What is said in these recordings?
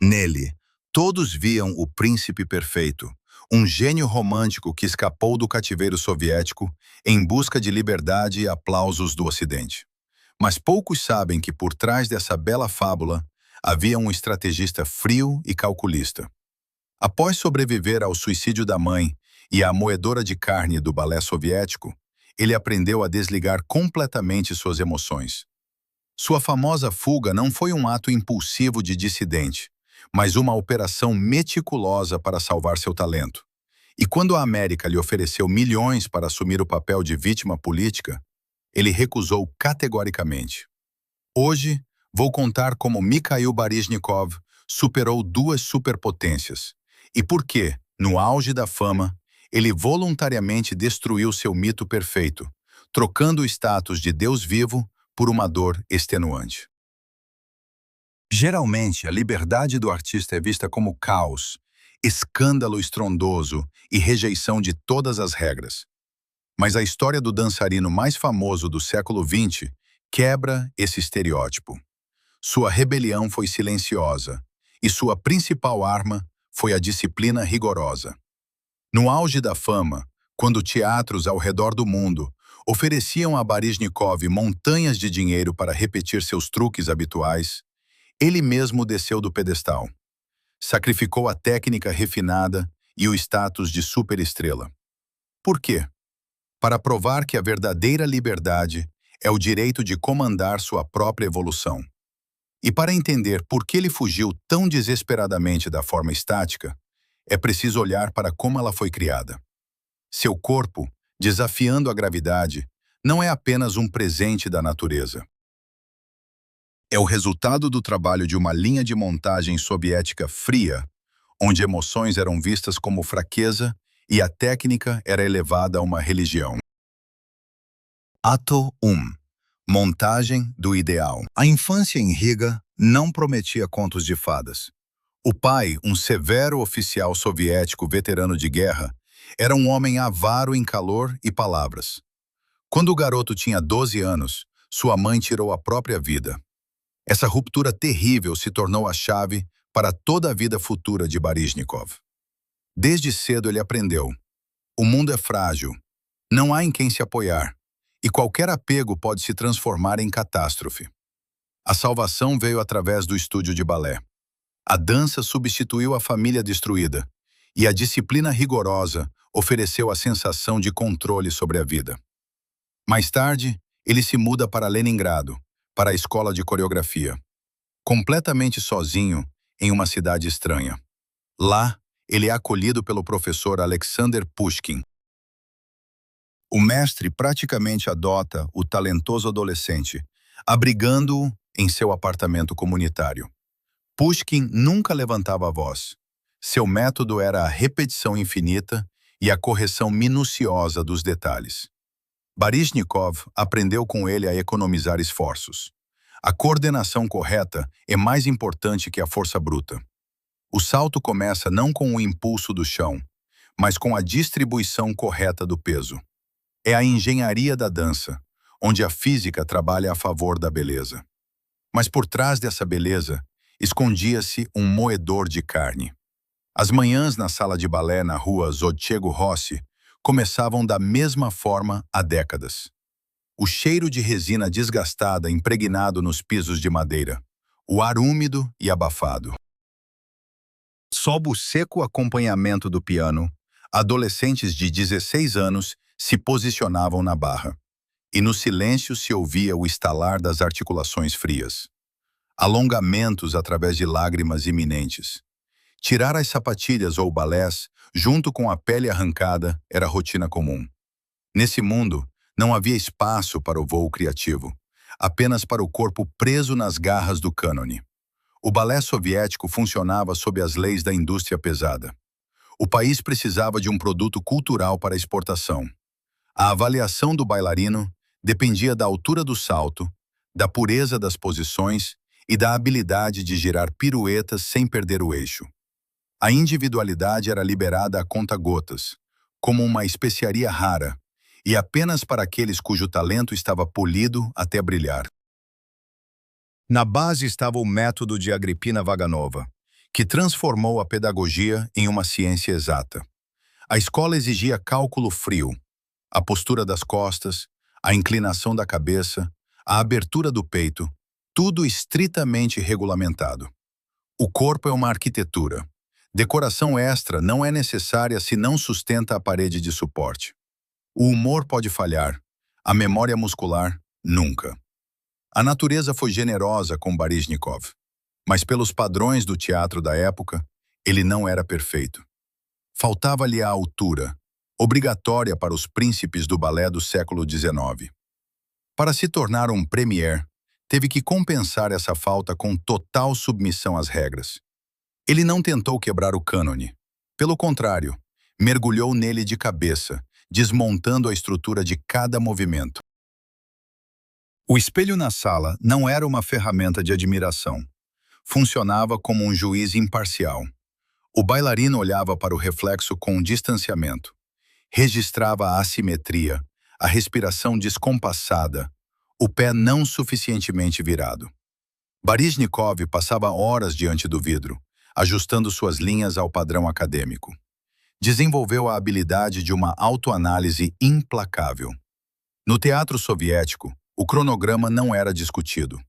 Nele, todos viam o príncipe perfeito, um gênio romântico que escapou do cativeiro soviético em busca de liberdade e aplausos do Ocidente. Mas poucos sabem que por trás dessa bela fábula havia um estrategista frio e calculista. Após sobreviver ao suicídio da mãe e à moedora de carne do balé soviético, ele aprendeu a desligar completamente suas emoções. Sua famosa fuga não foi um ato impulsivo de dissidente, mas uma operação meticulosa para salvar seu talento. E quando a América lhe ofereceu milhões para assumir o papel de vítima política, ele recusou categoricamente. Hoje, vou contar como Mikhail Baryshnikov superou duas superpotências e por que, no auge da fama, ele voluntariamente destruiu seu mito perfeito, trocando o status de Deus vivo por uma dor extenuante. Geralmente, a liberdade do artista é vista como caos, escândalo estrondoso e rejeição de todas as regras. Mas a história do dançarino mais famoso do século XX quebra esse estereótipo. Sua rebelião foi silenciosa, e sua principal arma foi a disciplina rigorosa. No auge da fama, quando teatros ao redor do mundo ofereciam a Baryshnikov montanhas de dinheiro para repetir seus truques habituais, ele mesmo desceu do pedestal. Sacrificou a técnica refinada e o status de superestrela. Por quê? Para provar que a verdadeira liberdade é o direito de comandar sua própria evolução. E para entender por que ele fugiu tão desesperadamente da forma estática, é preciso olhar para como ela foi criada. Seu corpo, desafiando a gravidade, não é apenas um presente da natureza. É o resultado do trabalho de uma linha de montagem soviética fria, onde emoções eram vistas como fraqueza e a técnica era elevada a uma religião. Ato 1. Montagem do ideal. A infância em Riga não prometia contos de fadas. O pai, um severo oficial soviético veterano de guerra, era um homem avaro em calor e palavras. Quando o garoto tinha 12 anos, sua mãe tirou a própria vida. Essa ruptura terrível se tornou a chave para toda a vida futura de Baryshnikov. Desde cedo ele aprendeu: o mundo é frágil, não há em quem se apoiar, e qualquer apego pode se transformar em catástrofe. A salvação veio através do estúdio de balé. A dança substituiu a família destruída, e a disciplina rigorosa ofereceu a sensação de controle sobre a vida. Mais tarde, ele se muda para Leningrado, para a escola de coreografia. Completamente sozinho, em uma cidade estranha. Lá, ele é acolhido pelo professor Alexander Pushkin. O mestre praticamente adota o talentoso adolescente, abrigando-o em seu apartamento comunitário. Pushkin nunca levantava a voz. Seu método era a repetição infinita e a correção minuciosa dos detalhes. Baryshnikov aprendeu com ele a economizar esforços. A coordenação correta é mais importante que a força bruta. O salto começa não com o impulso do chão, mas com a distribuição correta do peso. É a engenharia da dança, onde a física trabalha a favor da beleza. Mas por trás dessa beleza, escondia-se um moedor de carne. As manhãs na sala de balé na rua Zodchego Rossi começavam da mesma forma há décadas. O cheiro de resina desgastada impregnado nos pisos de madeira, o ar úmido e abafado. Sob o seco acompanhamento do piano, adolescentes de 16 anos se posicionavam na barra, e no silêncio se ouvia o estalar das articulações frias. Alongamentos através de lágrimas iminentes. Tirar as sapatilhas ou balés, junto com a pele arrancada, era rotina comum. Nesse mundo, não havia espaço para o voo criativo, apenas para o corpo preso nas garras do cânone. O balé soviético funcionava sob as leis da indústria pesada. O país precisava de um produto cultural para exportação. A avaliação do bailarino dependia da altura do salto, da pureza das posições e da habilidade de girar piruetas sem perder o eixo. A individualidade era liberada a conta-gotas, como uma especiaria rara, e apenas para aqueles cujo talento estava polido até brilhar. Na base estava o método de Agrippina Vaganova, que transformou a pedagogia em uma ciência exata. A escola exigia cálculo frio, a postura das costas, a inclinação da cabeça, a abertura do peito, tudo estritamente regulamentado. O corpo é uma arquitetura. Decoração extra não é necessária se não sustenta a parede de suporte. O humor pode falhar, a memória muscular, nunca. A natureza foi generosa com Baryshnikov, mas pelos padrões do teatro da época, ele não era perfeito. Faltava-lhe a altura, obrigatória para os príncipes do balé do século XIX. Para se tornar um premier, teve que compensar essa falta com total submissão às regras. Ele não tentou quebrar o cânone. Pelo contrário, mergulhou nele de cabeça, desmontando a estrutura de cada movimento. O espelho na sala não era uma ferramenta de admiração. Funcionava como um juiz imparcial. O bailarino olhava para o reflexo com um distanciamento. Registrava a assimetria, a respiração descompassada, o pé não suficientemente virado. Baryshnikov passava horas diante do vidro, ajustando suas linhas ao padrão acadêmico. Desenvolveu a habilidade de uma autoanálise implacável. No teatro soviético, o cronograma não era discutido.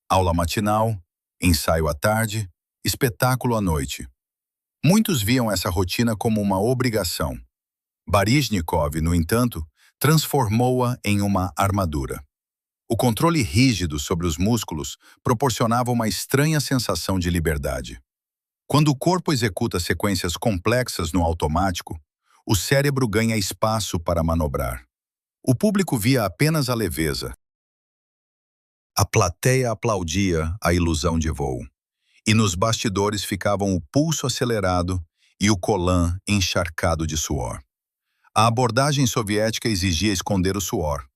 Aula matinal, ensaio à tarde, espetáculo à noite. Muitos viam essa rotina como uma obrigação. Baryshnikov, no entanto, transformou-a em uma armadura. O controle rígido sobre os músculos proporcionava uma estranha sensação de liberdade. Quando o corpo executa sequências complexas no automático, o cérebro ganha espaço para manobrar. O público via apenas a leveza. A plateia aplaudia a ilusão de voo. E nos bastidores ficavam o pulso acelerado e o colã encharcado de suor. A abordagem soviética exigia esconder o suor.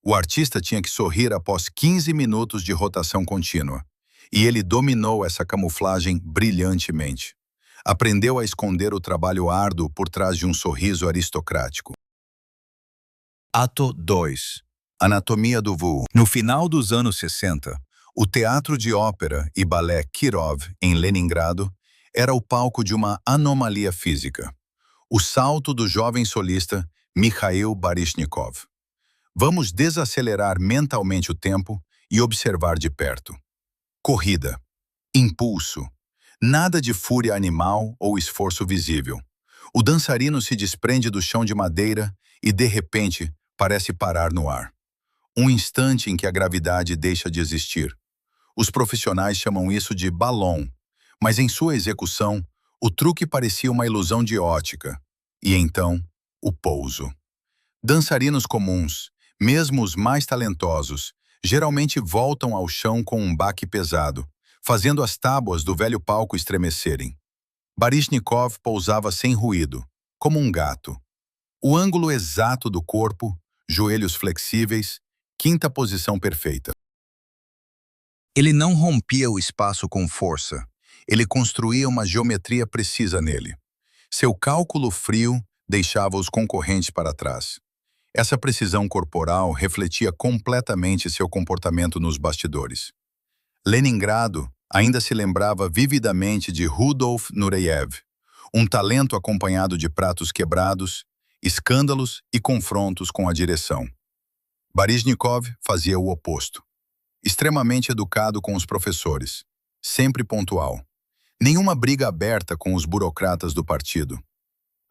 O artista tinha que sorrir após 15 minutos de rotação contínua, e ele dominou essa camuflagem brilhantemente. Aprendeu a esconder o trabalho árduo por trás de um sorriso aristocrático. Ato 2. Anatomia do voo. No final dos anos 60, o Teatro de Ópera e Balé Kirov, em Leningrado, era o palco de uma anomalia física. O salto do jovem solista Mikhail Baryshnikov. Vamos desacelerar mentalmente o tempo e observar de perto. Corrida. Impulso. Nada de fúria animal ou esforço visível. O dançarino se desprende do chão de madeira e, de repente, parece parar no ar. Um instante em que a gravidade deixa de existir. Os profissionais chamam isso de balão, mas em sua execução, o truque parecia uma ilusão de ótica. E então, o pouso. Dançarinos comuns, mesmo os mais talentosos, geralmente voltam ao chão com um baque pesado, fazendo as tábuas do velho palco estremecerem. Baryshnikov pousava sem ruído, como um gato. O ângulo exato do corpo, joelhos flexíveis, quinta posição perfeita. Ele não rompia o espaço com força. Ele construía uma geometria precisa nele. Seu cálculo frio deixava os concorrentes para trás. Essa precisão corporal refletia completamente seu comportamento nos bastidores. Leningrado ainda se lembrava vividamente de Rudolf Nureyev, um talento acompanhado de pratos quebrados, escândalos e confrontos com a direção. Baryshnikov fazia o oposto. Extremamente educado com os professores, sempre pontual. Nenhuma briga aberta com os burocratas do partido.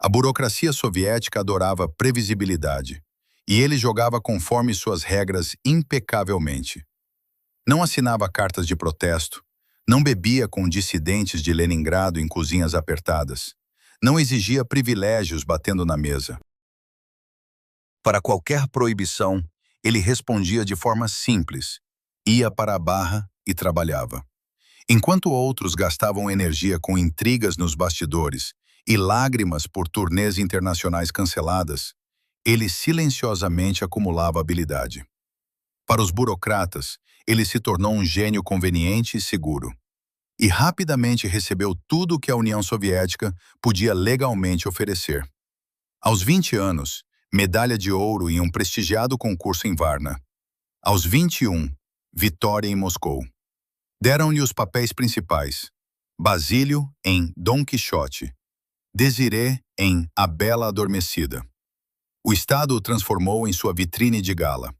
A burocracia soviética adorava previsibilidade, e ele jogava conforme suas regras impecavelmente. Não assinava cartas de protesto, não bebia com dissidentes de Leningrado em cozinhas apertadas, não exigia privilégios batendo na mesa. Para qualquer proibição, ele respondia de forma simples, ia para a barra e trabalhava. Enquanto outros gastavam energia com intrigas nos bastidores e lágrimas por turnês internacionais canceladas, ele silenciosamente acumulava habilidade. Para os burocratas, ele se tornou um gênio conveniente e seguro. E rapidamente recebeu tudo o que a União Soviética podia legalmente oferecer. Aos 20 anos, medalha de ouro em um prestigiado concurso em Varna. Aos 21, vitória em Moscou. Deram-lhe os papéis principais. Basílio em Dom Quixote, Désirée em A Bela Adormecida. O Estado o transformou em sua vitrine de gala.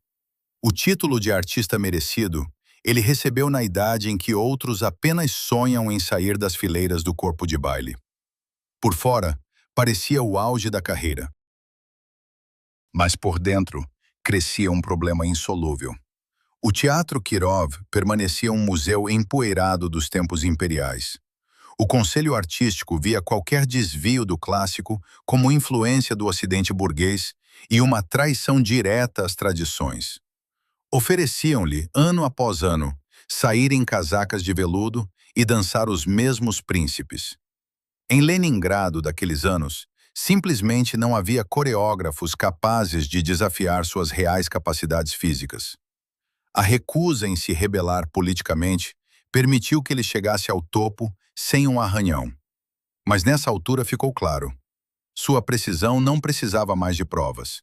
O título de artista merecido ele recebeu na idade em que outros apenas sonham em sair das fileiras do corpo de baile. Por fora, parecia o auge da carreira. Mas por dentro, crescia um problema insolúvel. O Teatro Kirov permanecia um museu empoeirado dos tempos imperiais. O conselho artístico via qualquer desvio do clássico como influência do ocidente burguês e uma traição direta às tradições. Ofereciam-lhe, ano após ano, sair em casacas de veludo e dançar os mesmos príncipes. Em Leningrado daqueles anos, simplesmente não havia coreógrafos capazes de desafiar suas reais capacidades físicas. A recusa em se rebelar politicamente permitiu que ele chegasse ao topo sem um arranhão. Mas nessa altura ficou claro. Sua precisão não precisava mais de provas.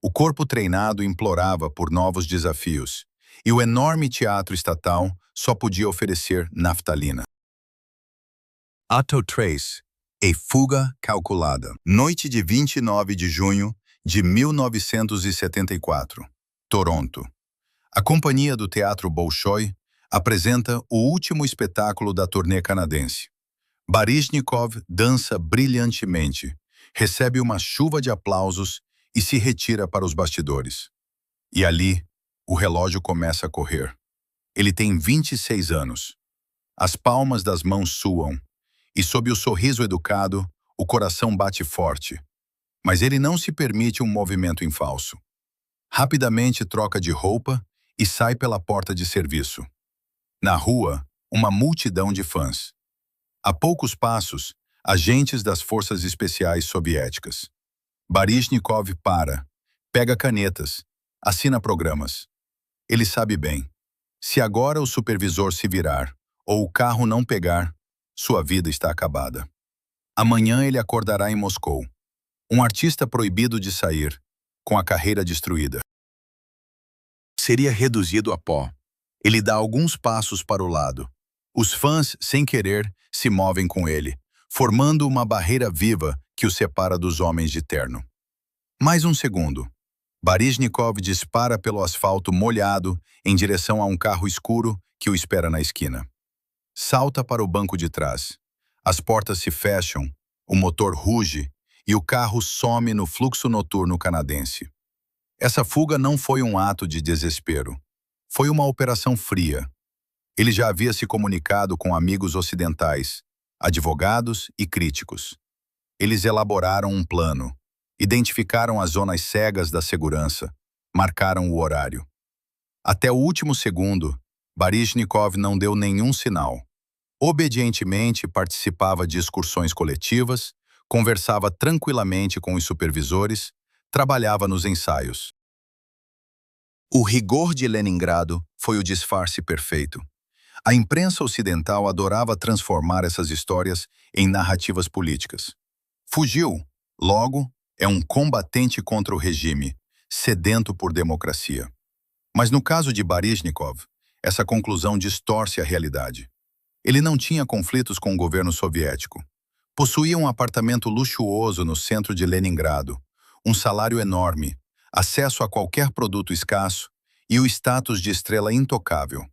O corpo treinado implorava por novos desafios, e o enorme teatro estatal só podia oferecer naftalina. Ato 3. A Fuga Calculada. Noite de 29 de junho de 1974. Toronto. A companhia do Teatro Bolshoi apresenta o último espetáculo da turnê canadense. Baryshnikov dança brilhantemente, recebe uma chuva de aplausos e se retira para os bastidores. E ali, o relógio começa a correr. Ele tem 26 anos. As palmas das mãos suam, e sob o sorriso educado, o coração bate forte. Mas ele não se permite um movimento em falso. Rapidamente troca de roupa e sai pela porta de serviço. Na rua, uma multidão de fãs. A poucos passos, agentes das forças especiais soviéticas. Baryshnikov para, pega canetas, assina programas. Ele sabe bem. Se agora o supervisor se virar, ou o carro não pegar, sua vida está acabada. Amanhã ele acordará em Moscou. Um artista proibido de sair, com a carreira destruída. Seria reduzido a pó. Ele dá alguns passos para o lado. Os fãs, sem querer, se movem com ele, formando uma barreira viva que o separa dos homens de terno. Mais um segundo. Baryshnikov dispara pelo asfalto molhado em direção a um carro escuro que o espera na esquina. Salta para o banco de trás. As portas se fecham, o motor ruge e o carro some no fluxo noturno canadense. Essa fuga não foi um ato de desespero. Foi uma operação fria. Ele já havia se comunicado com amigos ocidentais, advogados e críticos. Eles elaboraram um plano, identificaram as zonas cegas da segurança, marcaram o horário. Até o último segundo, Baryshnikov não deu nenhum sinal. Obedientemente participava de excursões coletivas, conversava tranquilamente com os supervisores, trabalhava nos ensaios. O rigor de Leningrado foi o disfarce perfeito. A imprensa ocidental adorava transformar essas histórias em narrativas políticas. Fugiu, logo, é um combatente contra o regime, sedento por democracia. Mas no caso de Baryshnikov, essa conclusão distorce a realidade. Ele não tinha conflitos com o governo soviético. Possuía um apartamento luxuoso no centro de Leningrado, um salário enorme, acesso a qualquer produto escasso e o status de estrela intocável.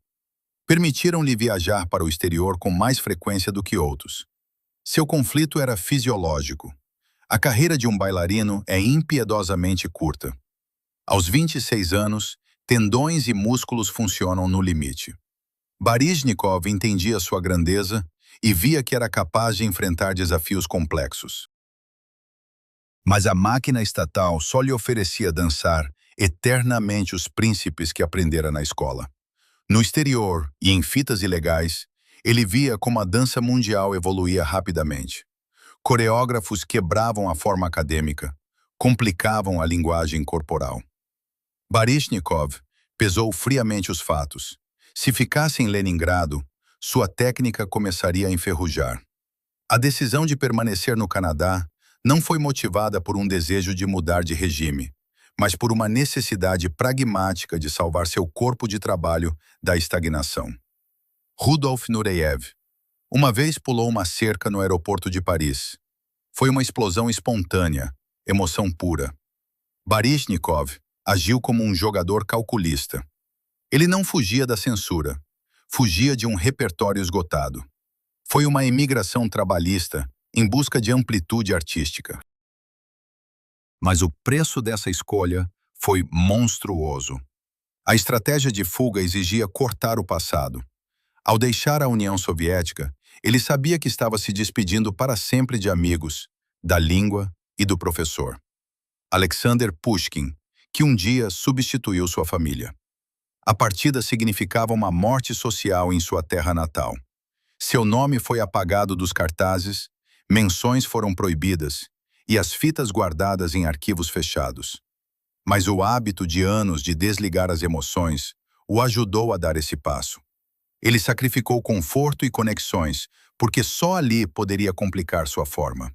Permitiram-lhe viajar para o exterior com mais frequência do que outros. Seu conflito era fisiológico. A carreira de um bailarino é impiedosamente curta. Aos 26 anos, tendões e músculos funcionam no limite. Baryshnikov entendia sua grandeza e via que era capaz de enfrentar desafios complexos. Mas a máquina estatal só lhe oferecia dançar eternamente os príncipes que aprendera na escola. No exterior e em fitas ilegais, ele via como a dança mundial evoluía rapidamente. Coreógrafos quebravam a forma acadêmica, complicavam a linguagem corporal. Baryshnikov pesou friamente os fatos. Se ficasse em Leningrado, sua técnica começaria a enferrujar. A decisão de permanecer no Canadá não foi motivada por um desejo de mudar de regime, mas por uma necessidade pragmática de salvar seu corpo de trabalho da estagnação. Rudolf Nureyev. Uma vez pulou uma cerca no aeroporto de Paris. Foi uma explosão espontânea, emoção pura. Baryshnikov agiu como um jogador calculista. Ele não fugia da censura, fugia de um repertório esgotado. Foi uma imigração trabalhista em busca de amplitude artística. Mas o preço dessa escolha foi monstruoso. A estratégia de fuga exigia cortar o passado. Ao deixar a União Soviética, ele sabia que estava se despedindo para sempre de amigos, da língua e do professor. Alexander Pushkin, que um dia substituiu sua família. A partida significava uma morte social em sua terra natal. Seu nome foi apagado dos cartazes, menções foram proibidas e as fitas guardadas em arquivos fechados. Mas o hábito de anos de desligar as emoções o ajudou a dar esse passo. Ele sacrificou conforto e conexões, porque só ali poderia complicar sua forma.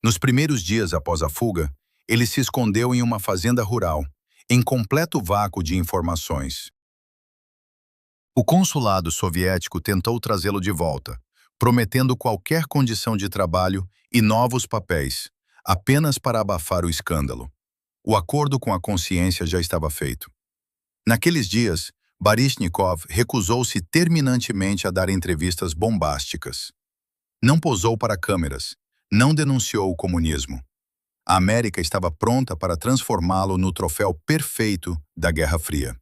Nos primeiros dias após a fuga, ele se escondeu em uma fazenda rural, em completo vácuo de informações. O consulado soviético tentou trazê-lo de volta, prometendo qualquer condição de trabalho e novos papéis, apenas para abafar o escândalo. O acordo com a consciência já estava feito. Naqueles dias, Baryshnikov recusou-se terminantemente a dar entrevistas bombásticas. Não posou para câmeras, não denunciou o comunismo. A América estava pronta para transformá-lo no troféu perfeito da Guerra Fria.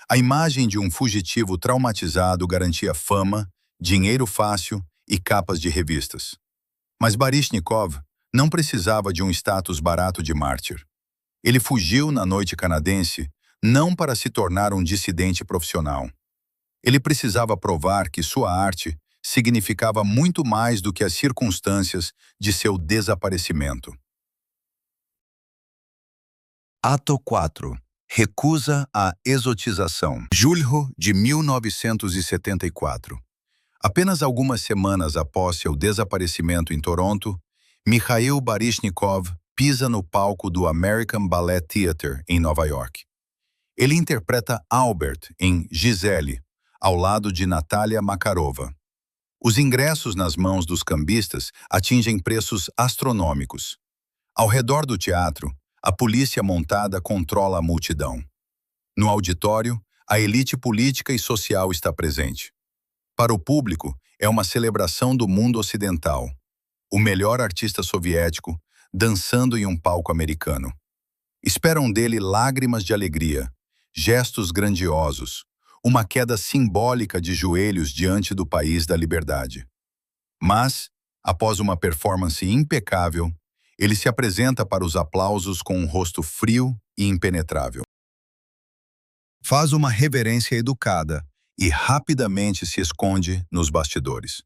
A imagem de um fugitivo traumatizado garantia fama, dinheiro fácil e capas de revistas. Mas Baryshnikov não precisava de um status barato de mártir. Ele fugiu na noite canadense não para se tornar um dissidente profissional. Ele precisava provar que sua arte significava muito mais do que as circunstâncias de seu desaparecimento. Ato 4. Recusa à exotização. Julho de 1974. Apenas algumas semanas após seu desaparecimento em Toronto, Mikhail Baryshnikov pisa no palco do American Ballet Theatre, em Nova York. Ele interpreta Albert em Gisele, ao lado de Natalia Makarova. Os ingressos nas mãos dos cambistas atingem preços astronômicos. Ao redor do teatro, a polícia montada controla a multidão. No auditório, a elite política e social está presente. Para o público, é uma celebração do mundo ocidental. O melhor artista soviético dançando em um palco americano. Esperam dele lágrimas de alegria, gestos grandiosos, uma queda simbólica de joelhos diante do país da liberdade. Mas, após uma performance impecável, ele se apresenta para os aplausos com um rosto frio e impenetrável. Faz uma reverência educada e rapidamente se esconde nos bastidores.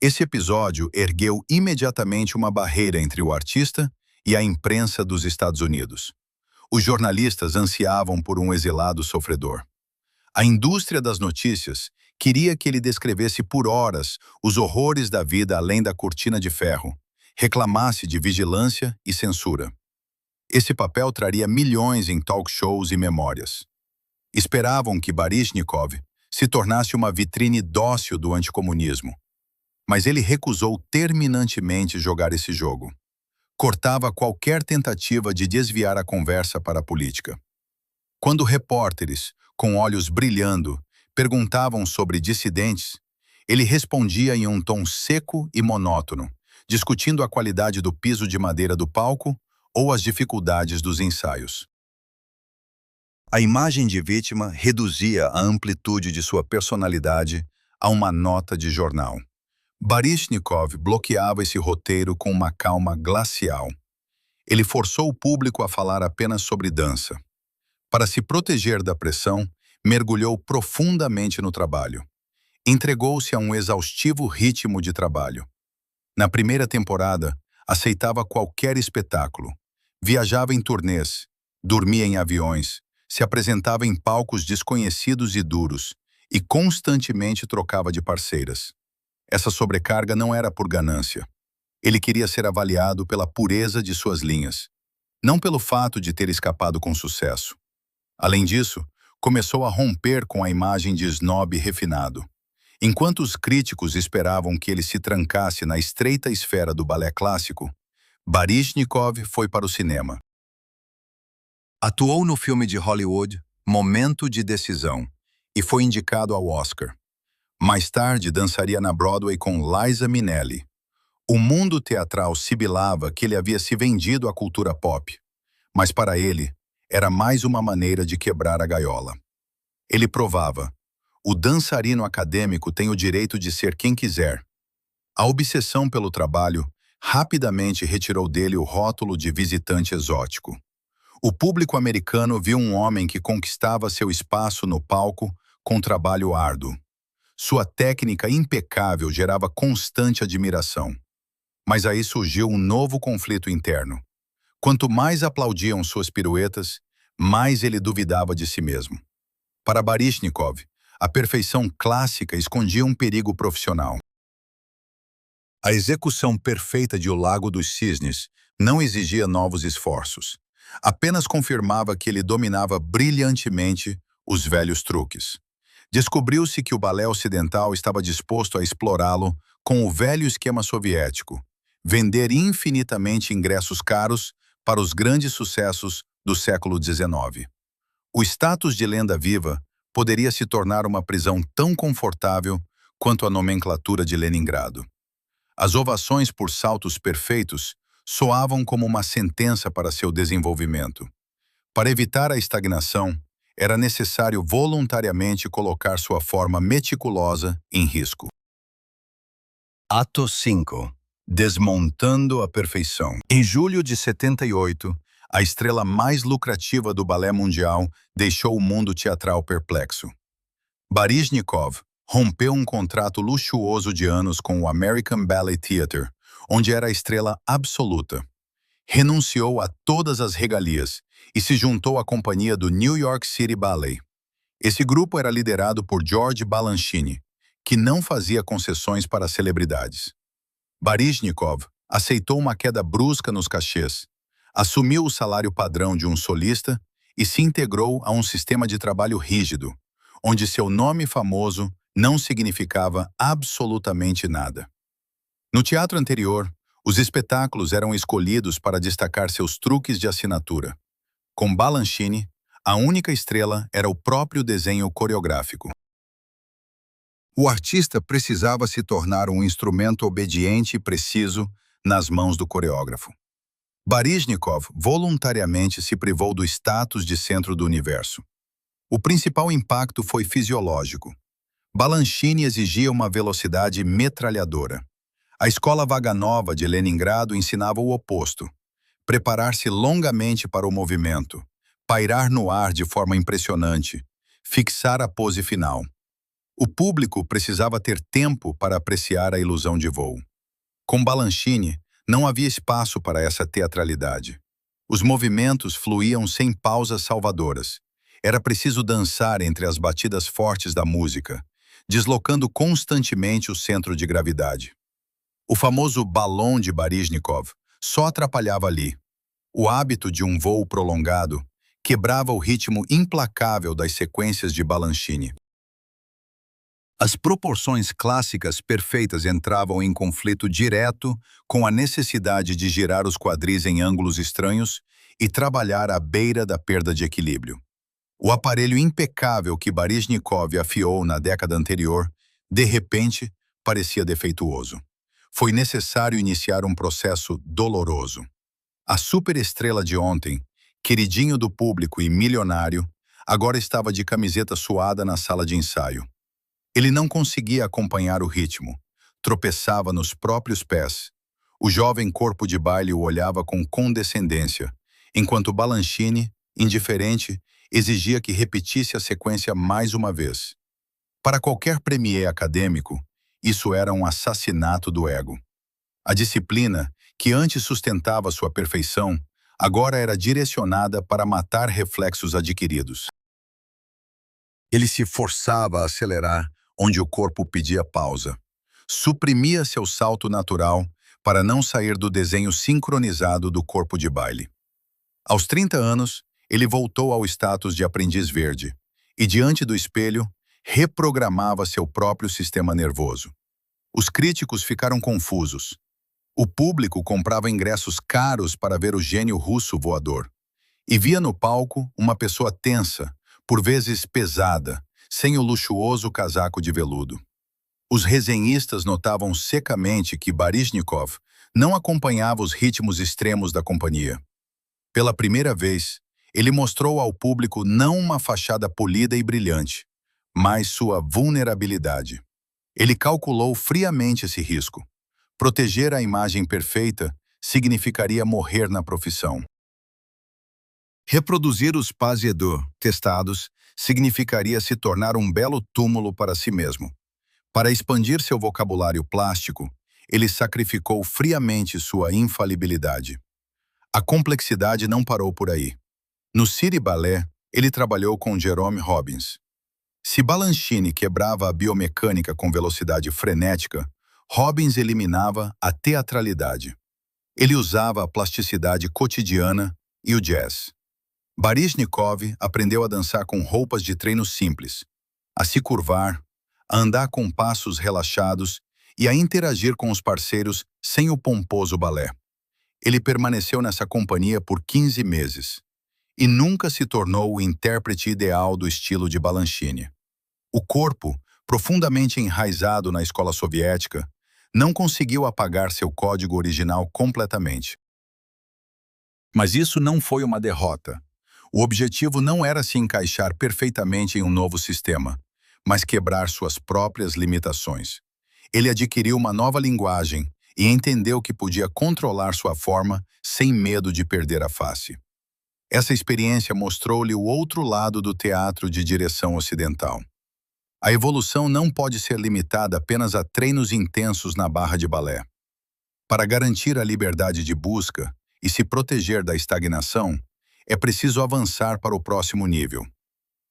Esse episódio ergueu imediatamente uma barreira entre o artista e a imprensa dos Estados Unidos. Os jornalistas ansiavam por um exilado sofredor. A indústria das notícias queria que ele descrevesse por horas os horrores da vida além da cortina de ferro, reclamasse de vigilância e censura. Esse papel traria milhões em talk shows e memórias. Esperavam que Baryshnikov se tornasse uma vitrine dócil do anticomunismo. Mas ele recusou terminantemente jogar esse jogo. Cortava qualquer tentativa de desviar a conversa para a política. Quando repórteres, com olhos brilhando, perguntavam sobre dissidentes, ele respondia em um tom seco e monótono, discutindo a qualidade do piso de madeira do palco ou as dificuldades dos ensaios. A imagem de vítima reduzia a amplitude de sua personalidade a uma nota de jornal. Baryshnikov bloqueava esse roteiro com uma calma glacial. Ele forçou o público a falar apenas sobre dança. Para se proteger da pressão, mergulhou profundamente no trabalho. Entregou-se a um exaustivo ritmo de trabalho. Na primeira temporada, aceitava qualquer espetáculo. Viajava em turnês, dormia em aviões, se apresentava em palcos desconhecidos e duros e constantemente trocava de parceiras. Essa sobrecarga não era por ganância. Ele queria ser avaliado pela pureza de suas linhas, não pelo fato de ter escapado com sucesso. Além disso, começou a romper com a imagem de snob refinado. Enquanto os críticos esperavam que ele se trancasse na estreita esfera do balé clássico, Baryshnikov foi para o cinema. Atuou no filme de Hollywood Momento de Decisão e foi indicado ao Oscar. Mais tarde, dançaria na Broadway com Liza Minnelli. O mundo teatral sibilava que ele havia se vendido à cultura pop, mas para ele, era mais uma maneira de quebrar a gaiola. Ele provava: o dançarino acadêmico tem o direito de ser quem quiser. A obsessão pelo trabalho rapidamente retirou dele o rótulo de visitante exótico. O público americano viu um homem que conquistava seu espaço no palco com trabalho árduo. Sua técnica impecável gerava constante admiração. Mas aí surgiu um novo conflito interno. Quanto mais aplaudiam suas piruetas, mais ele duvidava de si mesmo. Para Baryshnikov, a perfeição clássica escondia um perigo profissional. A execução perfeita de O Lago dos Cisnes não exigia novos esforços. Apenas confirmava que ele dominava brilhantemente os velhos truques. Descobriu-se que o balé ocidental estava disposto a explorá-lo com o velho esquema soviético, vender infinitamente ingressos caros para os grandes sucessos do século XIX. O status de lenda viva poderia se tornar uma prisão tão confortável quanto a nomenclatura de Leningrado. As ovações por saltos perfeitos soavam como uma sentença para seu desenvolvimento. Para evitar a estagnação, era necessário voluntariamente colocar sua forma meticulosa em risco. Ato 5. Desmontando a perfeição. Em julho de 78, a estrela mais lucrativa do balé mundial deixou o mundo teatral perplexo. Baryshnikov rompeu um contrato luxuoso de anos com o American Ballet Theatre, onde era a estrela absoluta. Renunciou a todas as regalias e se juntou à companhia do New York City Ballet. Esse grupo era liderado por George Balanchine, que não fazia concessões para celebridades. Baryshnikov aceitou uma queda brusca nos cachês, assumiu o salário padrão de um solista e se integrou a um sistema de trabalho rígido, onde seu nome famoso não significava absolutamente nada. No teatro anterior, os espetáculos eram escolhidos para destacar seus truques de assinatura. Com Balanchine, a única estrela era o próprio desenho coreográfico. O artista precisava se tornar um instrumento obediente e preciso nas mãos do coreógrafo. Baryshnikov voluntariamente se privou do status de centro do universo. O principal impacto foi fisiológico. Balanchine exigia uma velocidade metralhadora. A escola Vaganova de Leningrado ensinava o oposto: preparar-se longamente para o movimento, pairar no ar de forma impressionante, fixar a pose final. O público precisava ter tempo para apreciar a ilusão de voo. Com Balanchine, não havia espaço para essa teatralidade. Os movimentos fluíam sem pausas salvadoras. Era preciso dançar entre as batidas fortes da música, deslocando constantemente o centro de gravidade. O famoso balão de Baryshnikov só atrapalhava ali. O hábito de um voo prolongado quebrava o ritmo implacável das sequências de Balanchine. As proporções clássicas perfeitas entravam em conflito direto com a necessidade de girar os quadris em ângulos estranhos e trabalhar à beira da perda de equilíbrio. O aparelho impecável que Baryshnikov afiou na década anterior, de repente, parecia defeituoso. Foi necessário iniciar um processo doloroso. A superestrela de ontem, queridinho do público e milionário, agora estava de camiseta suada na sala de ensaio. Ele não conseguia acompanhar o ritmo, tropeçava nos próprios pés. O jovem corpo de baile o olhava com condescendência, enquanto Balanchine, indiferente, exigia que repetisse a sequência mais uma vez. Para qualquer premier acadêmico, isso era um assassinato do ego. A disciplina, que antes sustentava sua perfeição, agora era direcionada para matar reflexos adquiridos. Ele se forçava a acelerar onde o corpo pedia pausa. Suprimia seu salto natural para não sair do desenho sincronizado do corpo de baile. Aos 30 anos, ele voltou ao status de aprendiz verde e, diante do espelho, reprogramava seu próprio sistema nervoso. Os críticos ficaram confusos. O público comprava ingressos caros para ver o gênio russo voador e via no palco uma pessoa tensa, por vezes pesada, sem o luxuoso casaco de veludo. Os resenhistas notavam secamente que Baryshnikov não acompanhava os ritmos extremos da companhia. Pela primeira vez, ele mostrou ao público não uma fachada polida e brilhante, mas sua vulnerabilidade. Ele calculou friamente esse risco. Proteger a imagem perfeita significaria morrer na profissão. Reproduzir os pas et deux testados significaria se tornar um belo túmulo para si mesmo. Para expandir seu vocabulário plástico, ele sacrificou friamente sua infalibilidade. A complexidade não parou por aí. No City Ballet, ele trabalhou com Jerome Robbins. Se Balanchine quebrava a biomecânica com velocidade frenética, Robbins eliminava a teatralidade. Ele usava a plasticidade cotidiana e o jazz. Baryshnikov aprendeu a dançar com roupas de treino simples, a se curvar, a andar com passos relaxados e a interagir com os parceiros sem o pomposo balé. Ele permaneceu nessa companhia por 15 meses e nunca se tornou o intérprete ideal do estilo de Balanchine. O corpo, profundamente enraizado na escola soviética, não conseguiu apagar seu código original completamente. Mas isso não foi uma derrota. O objetivo não era se encaixar perfeitamente em um novo sistema, mas quebrar suas próprias limitações. Ele adquiriu uma nova linguagem e entendeu que podia controlar sua forma sem medo de perder a face. Essa experiência mostrou-lhe o outro lado do teatro de direção ocidental. A evolução não pode ser limitada apenas a treinos intensos na barra de balé. Para garantir a liberdade de busca e se proteger da estagnação, é preciso avançar para o próximo nível.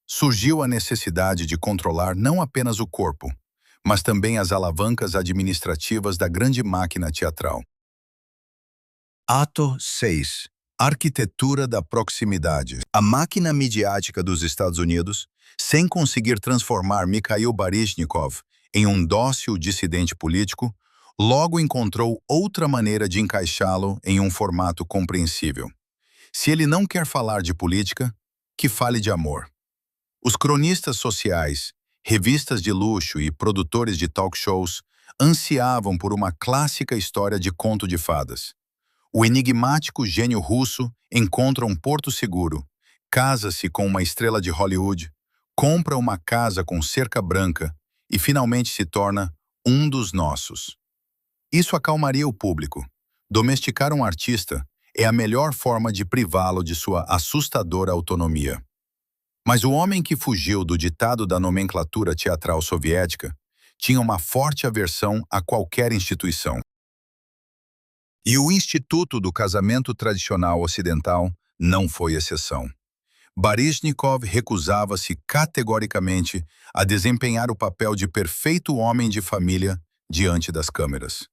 Surgiu a necessidade de controlar não apenas o corpo, mas também as alavancas administrativas da grande máquina teatral. Ato 6. Arquitetura da proximidade. A máquina midiática dos Estados Unidos, sem conseguir transformar Mikhail Baryshnikov em um dócil dissidente político, logo encontrou outra maneira de encaixá-lo em um formato compreensível. Se ele não quer falar de política, que fale de amor. Os cronistas sociais, revistas de luxo e produtores de talk shows ansiavam por uma clássica história de conto de fadas. O enigmático gênio russo encontra um porto seguro, casa-se com uma estrela de Hollywood, compra uma casa com cerca branca e finalmente se torna um dos nossos. Isso acalmaria o público. Domesticar um artista é a melhor forma de privá-lo de sua assustadora autonomia. Mas o homem que fugiu do ditado da nomenclatura teatral soviética tinha uma forte aversão a qualquer instituição. E o Instituto do Casamento Tradicional Ocidental não foi exceção. Baryshnikov recusava-se categoricamente a desempenhar o papel de perfeito homem de família diante das câmeras.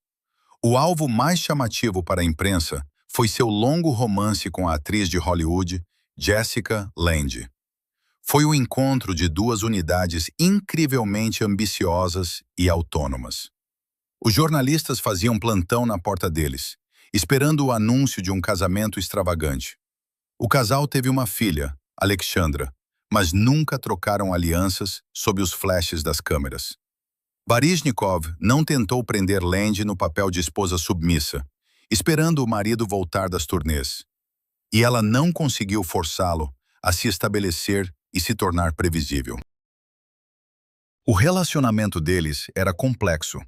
O alvo mais chamativo para a imprensa foi seu longo romance com a atriz de Hollywood, Jessica Lange. Foi o encontro de duas unidades incrivelmente ambiciosas e autônomas. Os jornalistas faziam plantão na porta deles, esperando o anúncio de um casamento extravagante. O casal teve uma filha, Alexandra, mas nunca trocaram alianças sob os flashes das câmeras. Baryshnikov não tentou prender Lange no papel de esposa submissa, esperando o marido voltar das turnês. E ela não conseguiu forçá-lo a se estabelecer e se tornar previsível. O relacionamento deles era complexo,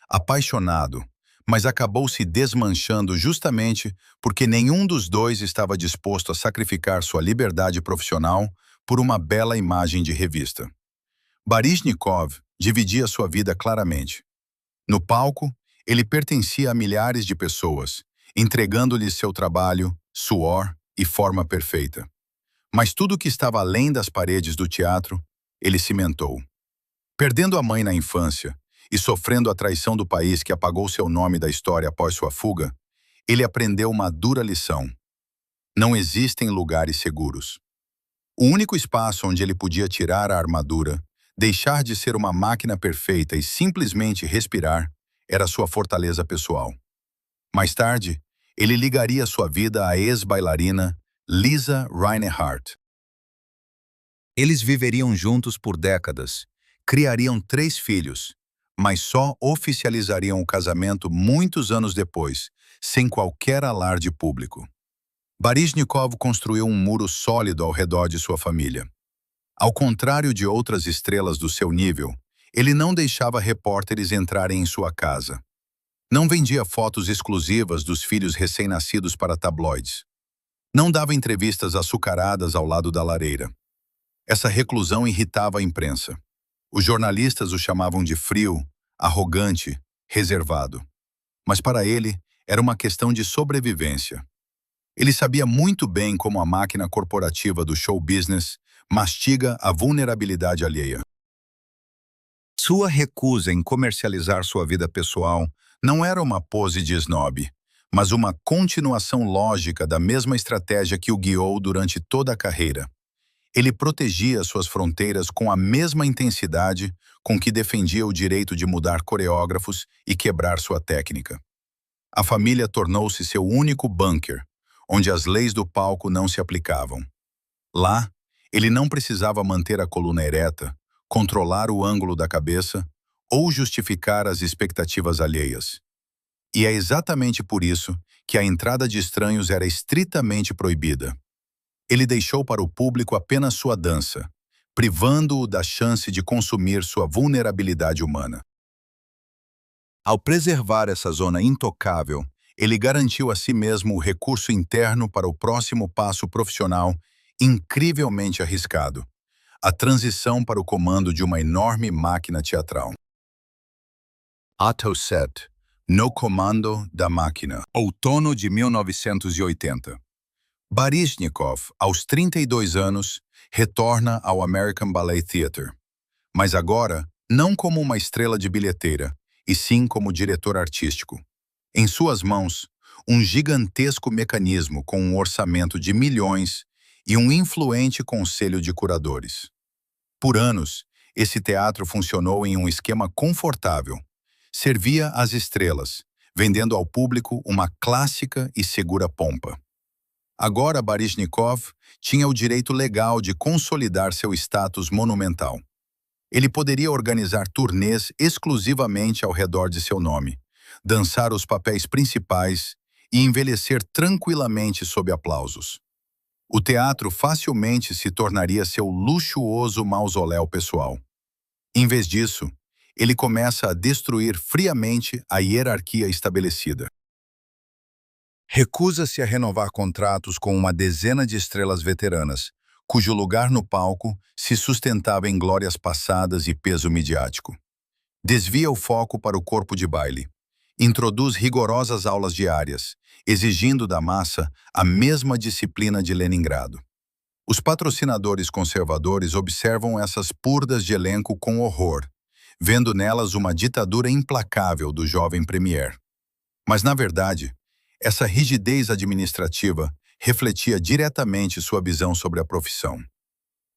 apaixonado, mas acabou se desmanchando justamente porque nenhum dos dois estava disposto a sacrificar sua liberdade profissional por uma bela imagem de revista. Baryshnikov dividia sua vida claramente. No palco, ele pertencia a milhares de pessoas, entregando-lhes seu trabalho, suor e forma perfeita. Mas tudo que estava além das paredes do teatro, ele cimentou. Perdendo a mãe na infância e sofrendo a traição do país que apagou seu nome da história após sua fuga, ele aprendeu uma dura lição. Não existem lugares seguros. O único espaço onde ele podia tirar a armadura, Deixar de ser uma máquina perfeita e simplesmente respirar era sua fortaleza pessoal. Mais tarde, ele ligaria sua vida à ex-bailarina Lisa Reinhardt. Eles viveriam juntos por décadas, criariam 3 filhos, mas só oficializariam o casamento muitos anos depois, sem qualquer alarde público. Baryshnikov construiu um muro sólido ao redor de sua família. Ao contrário de outras estrelas do seu nível, ele não deixava repórteres entrarem em sua casa. Não vendia fotos exclusivas dos filhos recém-nascidos para tabloides. Não dava entrevistas açucaradas ao lado da lareira. Essa reclusão irritava a imprensa. Os jornalistas o chamavam de frio, arrogante, reservado. Mas para ele, era uma questão de sobrevivência. Ele sabia muito bem como a máquina corporativa do show business mastiga a vulnerabilidade alheia. Sua recusa em comercializar sua vida pessoal não era uma pose de snob, mas uma continuação lógica da mesma estratégia que o guiou durante toda a carreira. Ele protegia suas fronteiras com a mesma intensidade com que defendia o direito de mudar coreógrafos e quebrar sua técnica. A família tornou-se seu único bunker, onde as leis do palco não se aplicavam. Lá, ele não precisava manter a coluna ereta, controlar o ângulo da cabeça ou justificar as expectativas alheias. E é exatamente por isso que a entrada de estranhos era estritamente proibida. Ele deixou para o público apenas sua dança, privando-o da chance de consumir sua vulnerabilidade humana. Ao preservar essa zona intocável, ele garantiu a si mesmo o recurso interno para o próximo passo profissional incrivelmente arriscado: a transição para o comando de uma enorme máquina teatral. Autoset, no comando da máquina, outono de 1980. Baryshnikov, aos 32 anos, retorna ao American Ballet Theatre, mas agora não como uma estrela de bilheteira, e sim como diretor artístico. Em suas mãos, um gigantesco mecanismo com um orçamento de milhões e um influente conselho de curadores. Por anos, esse teatro funcionou em um esquema confortável. Servia às estrelas, vendendo ao público uma clássica e segura pompa. Agora Baryshnikov tinha o direito legal de consolidar seu status monumental. Ele poderia organizar turnês exclusivamente ao redor de seu nome, dançar os papéis principais e envelhecer tranquilamente sob aplausos. O teatro facilmente se tornaria seu luxuoso mausoléu pessoal. Em vez disso, ele começa a destruir friamente a hierarquia estabelecida. Recusa-se a renovar contratos com uma dezena de estrelas veteranas, cujo lugar no palco se sustentava em glórias passadas e peso midiático. Desvia o foco para o corpo de baile. Introduz rigorosas aulas diárias, exigindo da massa a mesma disciplina de Leningrado. Os patrocinadores conservadores observam essas purdas de elenco com horror, vendo nelas uma ditadura implacável do jovem premier. Mas, na verdade, essa rigidez administrativa refletia diretamente sua visão sobre a profissão.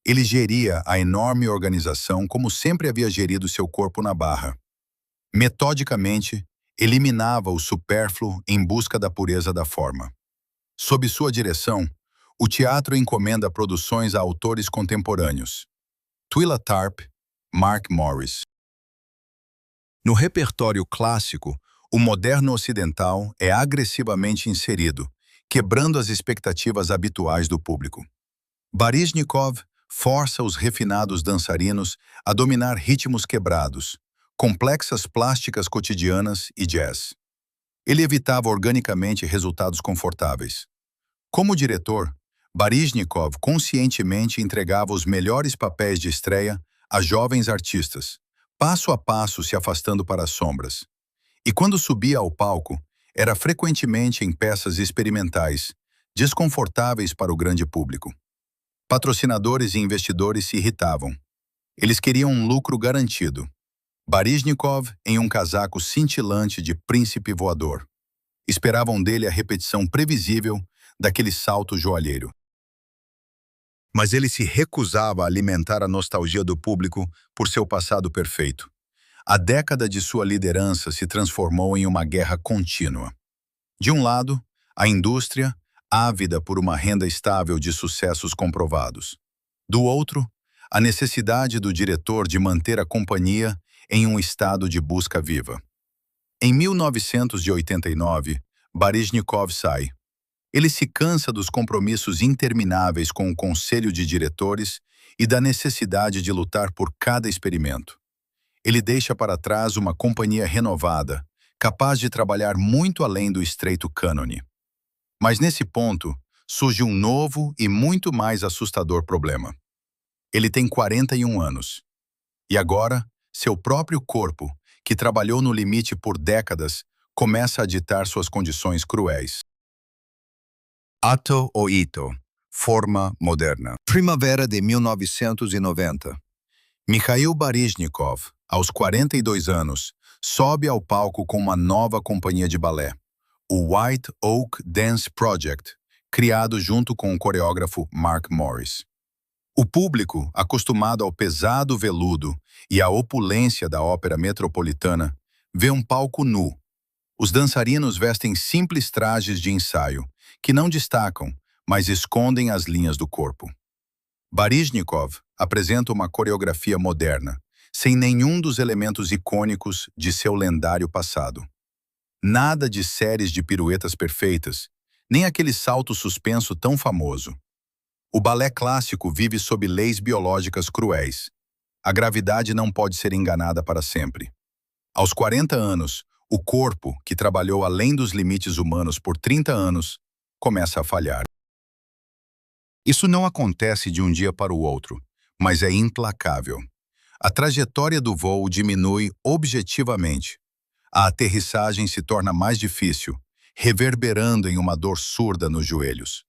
Ele geria a enorme organização como sempre havia gerido seu corpo na barra. Metodicamente, eliminava o supérfluo em busca da pureza da forma. Sob sua direção, o teatro encomenda produções a autores contemporâneos: Twyla Tharp, Mark Morris. No repertório clássico, o moderno ocidental é agressivamente inserido, quebrando as expectativas habituais do público. Baryshnikov força os refinados dançarinos a dominar ritmos quebrados, complexas plásticas cotidianas e jazz. Ele evitava organicamente resultados confortáveis. Como diretor, Baryshnikov conscientemente entregava os melhores papéis de estreia a jovens artistas, passo a passo se afastando para as sombras. E quando subia ao palco, era frequentemente em peças experimentais, desconfortáveis para o grande público. Patrocinadores e investidores se irritavam. Eles queriam um lucro garantido. Baryshnikov em um casaco cintilante de príncipe voador. Esperavam dele a repetição previsível daquele salto joalheiro. Mas ele se recusava a alimentar a nostalgia do público por seu passado perfeito. A década de sua liderança se transformou em uma guerra contínua. De um lado, a indústria, ávida por uma renda estável de sucessos comprovados. Do outro, a necessidade do diretor de manter a companhia em um estado de busca viva. Em 1989, Baryshnikov sai. Ele se cansa dos compromissos intermináveis com o conselho de diretores e da necessidade de lutar por cada experimento. Ele deixa para trás uma companhia renovada, capaz de trabalhar muito além do estreito cânone. Mas nesse ponto, surge um novo e muito mais assustador problema. Ele tem 41 anos. E agora, seu próprio corpo, que trabalhou no limite por décadas, começa a ditar suas condições cruéis. Ato Oito, forma moderna. Primavera de 1990. Mikhail Baryshnikov, aos 42 anos, sobe ao palco com uma nova companhia de balé, o White Oak Dance Project, criado junto com o coreógrafo Mark Morris. O público, acostumado ao pesado veludo e à opulência da ópera metropolitana, vê um palco nu. Os dançarinos vestem simples trajes de ensaio, que não destacam, mas escondem as linhas do corpo. Baryshnikov apresenta uma coreografia moderna, sem nenhum dos elementos icônicos de seu lendário passado. Nada de séries de piruetas perfeitas, nem aquele salto suspenso tão famoso. O balé clássico vive sob leis biológicas cruéis. A gravidade não pode ser enganada para sempre. Aos 40 anos, o corpo, que trabalhou além dos limites humanos por 30 anos, começa a falhar. Isso não acontece de um dia para o outro, mas é implacável. A trajetória do voo diminui objetivamente. A aterrissagem se torna mais difícil, reverberando em uma dor surda nos joelhos.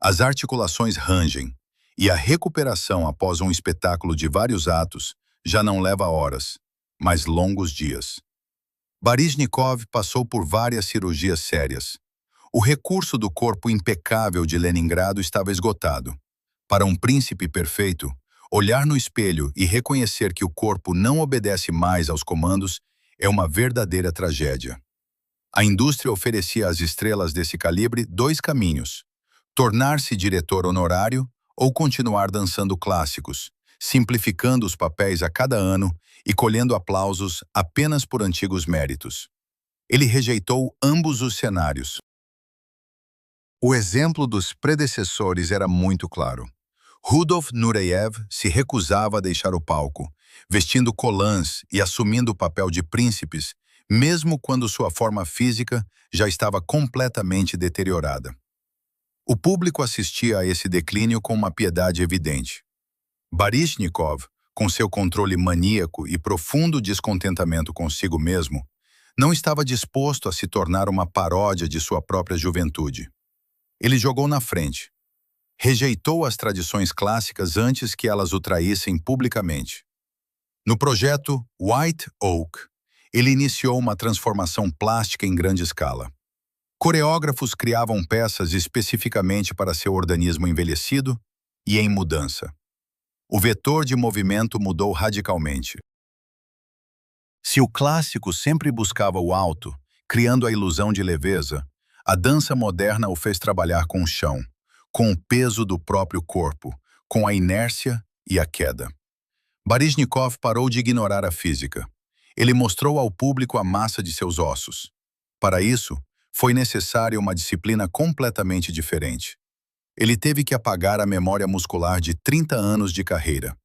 As articulações rangem, e a recuperação após um espetáculo de vários atos já não leva horas, mas longos dias. Baryshnikov passou por várias cirurgias sérias. O recurso do corpo impecável de Leningrado estava esgotado. Para um príncipe perfeito, olhar no espelho e reconhecer que o corpo não obedece mais aos comandos é uma verdadeira tragédia. A indústria oferecia às estrelas desse calibre dois caminhos: tornar-se diretor honorário ou continuar dançando clássicos, simplificando os papéis a cada ano e colhendo aplausos apenas por antigos méritos. Ele rejeitou ambos os cenários. O exemplo dos predecessores era muito claro. Rudolf Nureyev se recusava a deixar o palco, vestindo colãs e assumindo o papel de príncipes, mesmo quando sua forma física já estava completamente deteriorada. O público assistia a esse declínio com uma piedade evidente. Baryshnikov, com seu controle maníaco e profundo descontentamento consigo mesmo, não estava disposto a se tornar uma paródia de sua própria juventude. Ele jogou na frente. Rejeitou as tradições clássicas antes que elas o traíssem publicamente. No projeto White Oak, ele iniciou uma transformação plástica em grande escala. Coreógrafos criavam peças especificamente para seu organismo envelhecido e em mudança. O vetor de movimento mudou radicalmente. Se o clássico sempre buscava o alto, criando a ilusão de leveza, a dança moderna o fez trabalhar com o chão, com o peso do próprio corpo, com a inércia e a queda. Baryshnikov parou de ignorar a física. Ele mostrou ao público a massa de seus ossos. Para isso, foi necessária uma disciplina completamente diferente. Ele teve que apagar a memória muscular de 30 anos de carreira.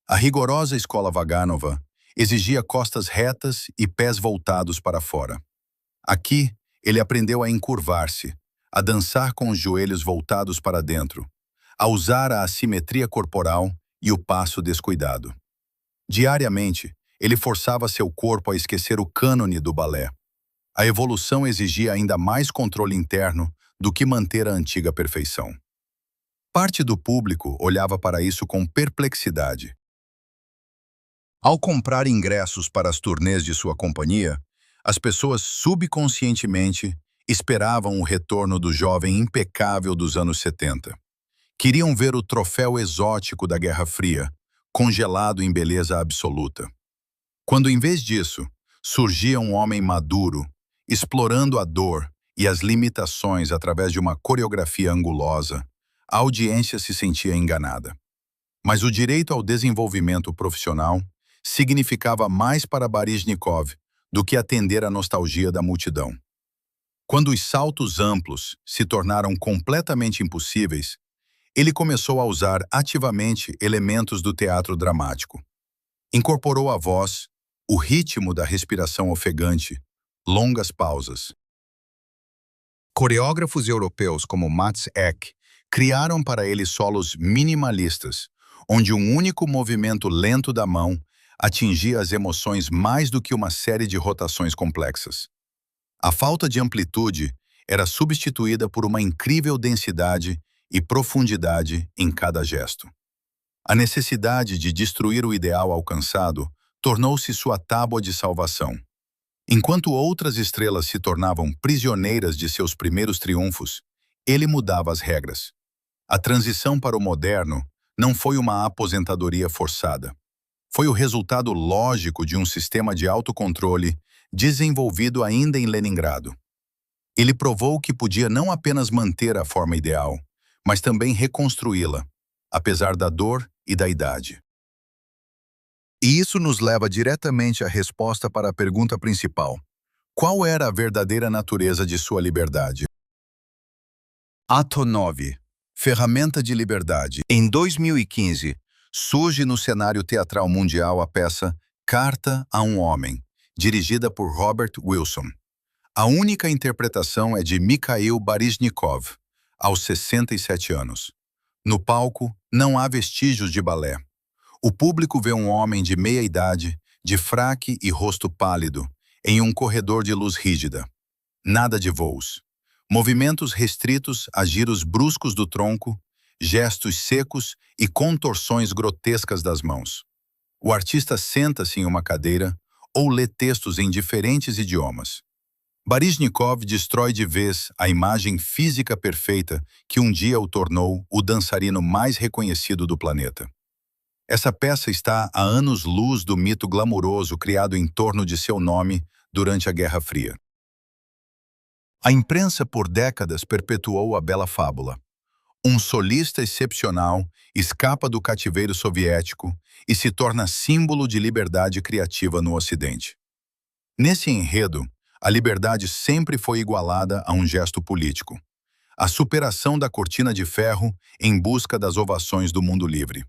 A rigorosa escola Vaganova exigia costas retas e pés voltados para fora. Aqui, ele aprendeu a encurvar-se, a dançar com os joelhos voltados para dentro, a usar a assimetria corporal e o passo descuidado. Diariamente, ele forçava seu corpo a esquecer o cânone do balé. A evolução exigia ainda mais controle interno do que manter a antiga perfeição. Parte do público olhava para isso com perplexidade. Ao comprar ingressos para as turnês de sua companhia, as pessoas subconscientemente esperavam o retorno do jovem impecável dos anos 70, Queriam ver o troféu exótico da Guerra Fria, congelado em beleza absoluta. Quando, em vez disso, surgia um homem maduro, explorando a dor e as limitações através de uma coreografia angulosa, a audiência se sentia enganada. Mas o direito ao desenvolvimento profissional significava mais para Baryshnikov do que atender à nostalgia da multidão. Quando os saltos amplos se tornaram completamente impossíveis, ele começou a usar ativamente elementos do teatro dramático. Incorporou a voz, o ritmo da respiração ofegante, longas pausas. Coreógrafos europeus como Mats Ek criaram para ele solos minimalistas, onde um único movimento lento da mão atingia as emoções mais do que uma série de rotações complexas. A falta de amplitude era substituída por uma incrível densidade e profundidade em cada gesto. A necessidade de destruir o ideal alcançado tornou-se sua tábua de salvação. Enquanto outras estrelas se tornavam prisioneiras de seus primeiros triunfos, ele mudava as regras. A transição para o moderno não foi uma aposentadoria forçada. Foi o resultado lógico de um sistema de autocontrole desenvolvido ainda em Leningrado. Ele provou que podia não apenas manter a forma ideal, mas também reconstruí-la, apesar da dor e da idade. E isso nos leva diretamente à resposta para a pergunta principal. Qual era a verdadeira natureza de sua liberdade? Ato 9. Ferramenta de liberdade. Em 2015, surge no cenário teatral mundial a peça Carta a um Homem, dirigida por Robert Wilson. A única interpretação é de Mikhail Baryshnikov, aos 67 anos. No palco, não há vestígios de balé. O público vê um homem de meia idade, de fraque e rosto pálido, em um corredor de luz rígida. Nada de voos. Movimentos restritos a giros bruscos do tronco, gestos secos e contorções grotescas das mãos. O artista senta-se em uma cadeira ou lê textos em diferentes idiomas. Baryshnikov destrói de vez a imagem física perfeita que um dia o tornou o dançarino mais reconhecido do planeta. Essa peça está a anos-luz do mito glamuroso criado em torno de seu nome durante a Guerra Fria. A imprensa por décadas perpetuou a bela fábula. Um solista excepcional escapa do cativeiro soviético e se torna símbolo de liberdade criativa no Ocidente. Nesse enredo, a liberdade sempre foi igualada a um gesto político. A superação da cortina de ferro em busca das ovações do mundo livre.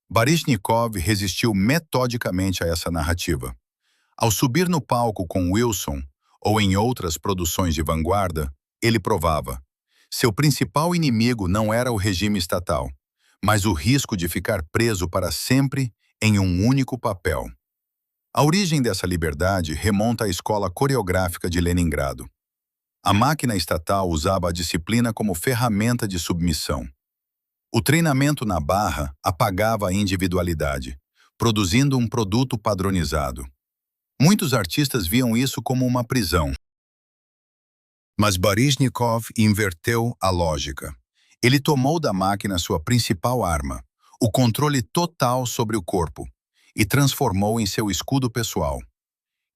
Baryshnikov resistiu metodicamente a essa narrativa. Ao subir no palco com Wilson, ou em outras produções de vanguarda, ele provava: seu principal inimigo não era o regime estatal, mas o risco de ficar preso para sempre em um único papel. A origem dessa liberdade remonta à escola coreográfica de Leningrado. A máquina estatal usava a disciplina como ferramenta de submissão. O treinamento na barra apagava a individualidade, produzindo um produto padronizado. Muitos artistas viam isso como uma prisão. Mas Baryshnikov inverteu a lógica. Ele tomou da máquina sua principal arma, o controle total sobre o corpo, e transformou em seu escudo pessoal.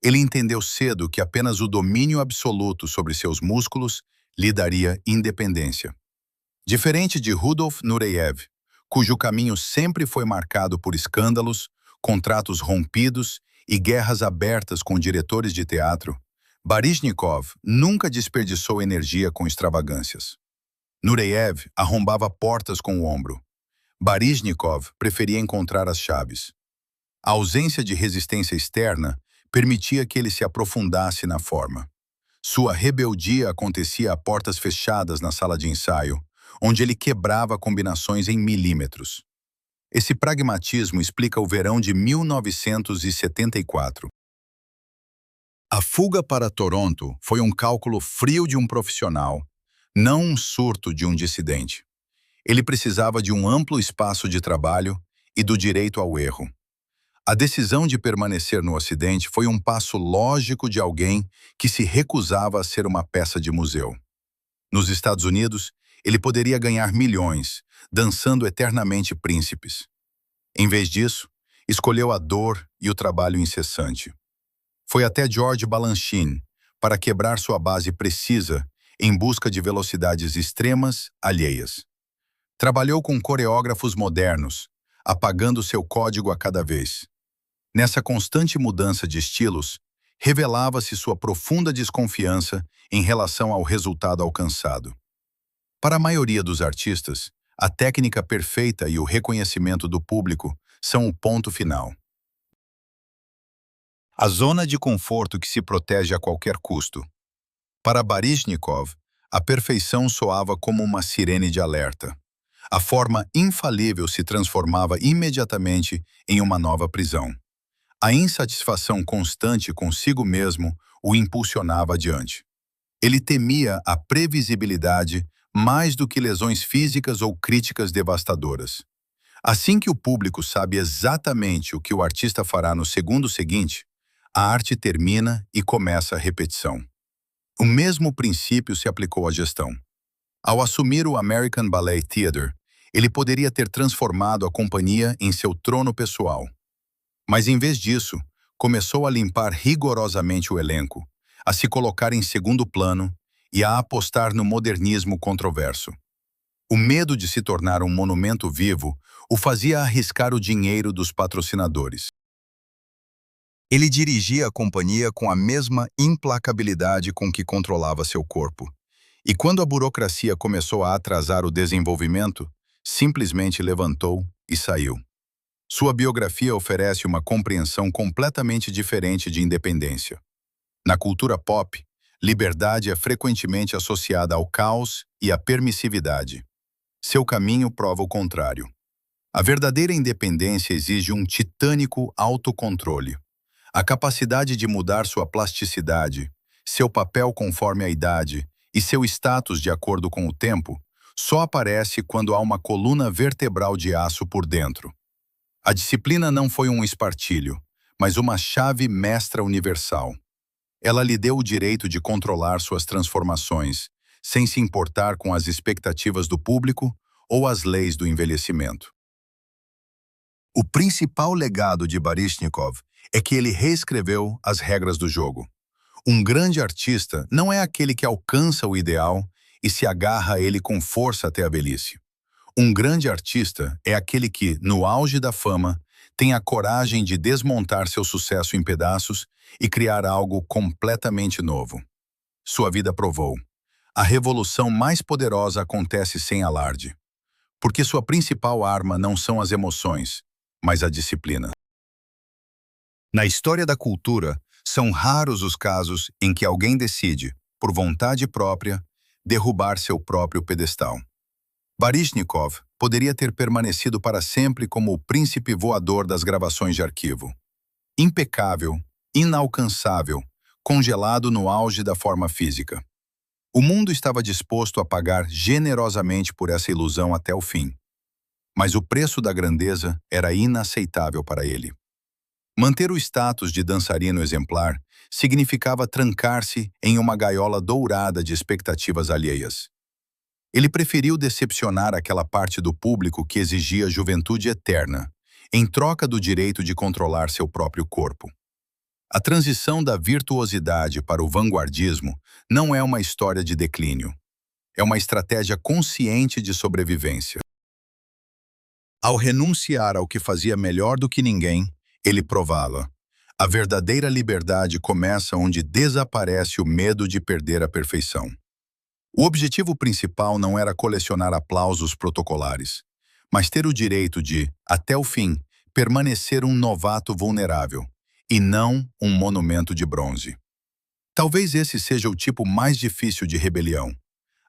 Ele entendeu cedo que apenas o domínio absoluto sobre seus músculos lhe daria independência. Diferente de Rudolf Nureyev, cujo caminho sempre foi marcado por escândalos, contratos rompidos e guerras abertas com diretores de teatro, Baryshnikov nunca desperdiçou energia com extravagâncias. Nureyev arrombava portas com o ombro. Baryshnikov preferia encontrar as chaves. A ausência de resistência externa permitia que ele se aprofundasse na forma. Sua rebeldia acontecia a portas fechadas na sala de ensaio, onde ele quebrava combinações em milímetros. Esse pragmatismo explica o verão de 1974. A fuga para Toronto foi um cálculo frio de um profissional, não um surto de um dissidente. Ele precisava de um amplo espaço de trabalho e do direito ao erro. A decisão de permanecer no Ocidente foi um passo lógico de alguém que se recusava a ser uma peça de museu. Nos Estados Unidos, ele poderia ganhar milhões, dançando eternamente príncipes. Em vez disso, escolheu a dor e o trabalho incessante. Foi até George Balanchine para quebrar sua base precisa em busca de velocidades extremas alheias. Trabalhou com coreógrafos modernos, apagando seu código a cada vez. Nessa constante mudança de estilos, revelava-se sua profunda desconfiança em relação ao resultado alcançado. Para a maioria dos artistas, a técnica perfeita e o reconhecimento do público são o ponto final. A zona de conforto que se protege a qualquer custo. Para Baryshnikov, a perfeição soava como uma sirene de alerta. A forma infalível se transformava imediatamente em uma nova prisão. A insatisfação constante consigo mesmo o impulsionava adiante. Ele temia a previsibilidade mais do que lesões físicas ou críticas devastadoras. Assim que o público sabe exatamente o que o artista fará no segundo seguinte, a arte termina e começa a repetição. O mesmo princípio se aplicou à gestão. Ao assumir o American Ballet Theatre, ele poderia ter transformado a companhia em seu trono pessoal. Mas, em vez disso, começou a limpar rigorosamente o elenco, a se colocar em segundo plano e a apostar no modernismo controverso. O medo de se tornar um monumento vivo o fazia arriscar o dinheiro dos patrocinadores. Ele dirigia a companhia com a mesma implacabilidade com que controlava seu corpo. E quando a burocracia começou a atrasar o desenvolvimento, simplesmente levantou e saiu. Sua biografia oferece uma compreensão completamente diferente de independência. Na cultura pop, liberdade é frequentemente associada ao caos e à permissividade. Seu caminho prova o contrário. A verdadeira independência exige um titânico autocontrole. A capacidade de mudar sua plasticidade, seu papel conforme a idade e seu status de acordo com o tempo, só aparece quando há uma coluna vertebral de aço por dentro. A disciplina não foi um espartilho, mas uma chave mestra universal. Ela lhe deu o direito de controlar suas transformações, sem se importar com as expectativas do público ou as leis do envelhecimento. O principal legado de Baryshnikov é que ele reescreveu as regras do jogo. Um grande artista não é aquele que alcança o ideal e se agarra a ele com força até a velhice. Um grande artista é aquele que, no auge da fama, tem a coragem de desmontar seu sucesso em pedaços e criar algo completamente novo. Sua vida provou. A revolução mais poderosa acontece sem alarde, porque sua principal arma não são as emoções, mas a disciplina. Na história da cultura, são raros os casos em que alguém decide, por vontade própria, derrubar seu próprio pedestal. Baryshnikov poderia ter permanecido para sempre como o príncipe voador das gravações de arquivo. Impecável, inalcançável, congelado no auge da forma física. O mundo estava disposto a pagar generosamente por essa ilusão até o fim. Mas o preço da grandeza era inaceitável para ele. Manter o status de dançarino exemplar significava trancar-se em uma gaiola dourada de expectativas alheias. Ele preferiu decepcionar aquela parte do público que exigia juventude eterna, em troca do direito de controlar seu próprio corpo. A transição da virtuosidade para o vanguardismo não é uma história de declínio. É uma estratégia consciente de sobrevivência. Ao renunciar ao que fazia melhor do que ninguém, ele provava. A verdadeira liberdade começa onde desaparece o medo de perder a perfeição. O objetivo principal não era colecionar aplausos protocolares, mas ter o direito de, até o fim, permanecer um novato vulnerável, e não um monumento de bronze. Talvez esse seja o tipo mais difícil de rebelião,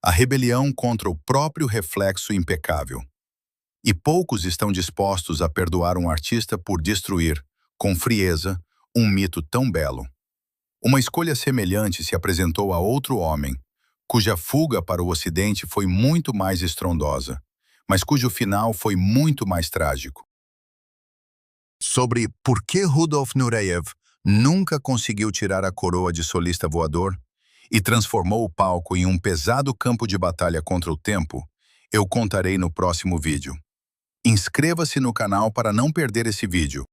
a rebelião contra o próprio reflexo impecável. E poucos estão dispostos a perdoar um artista por destruir, com frieza, um mito tão belo. Uma escolha semelhante se apresentou a outro homem, cuja fuga para o Ocidente foi muito mais estrondosa, mas cujo final foi muito mais trágico. Sobre por que Rudolf Nureyev nunca conseguiu tirar a coroa de solista voador, e transformou o palco em um pesado campo de batalha contra o tempo, eu contarei no próximo vídeo. Inscreva-se no canal para não perder esse vídeo.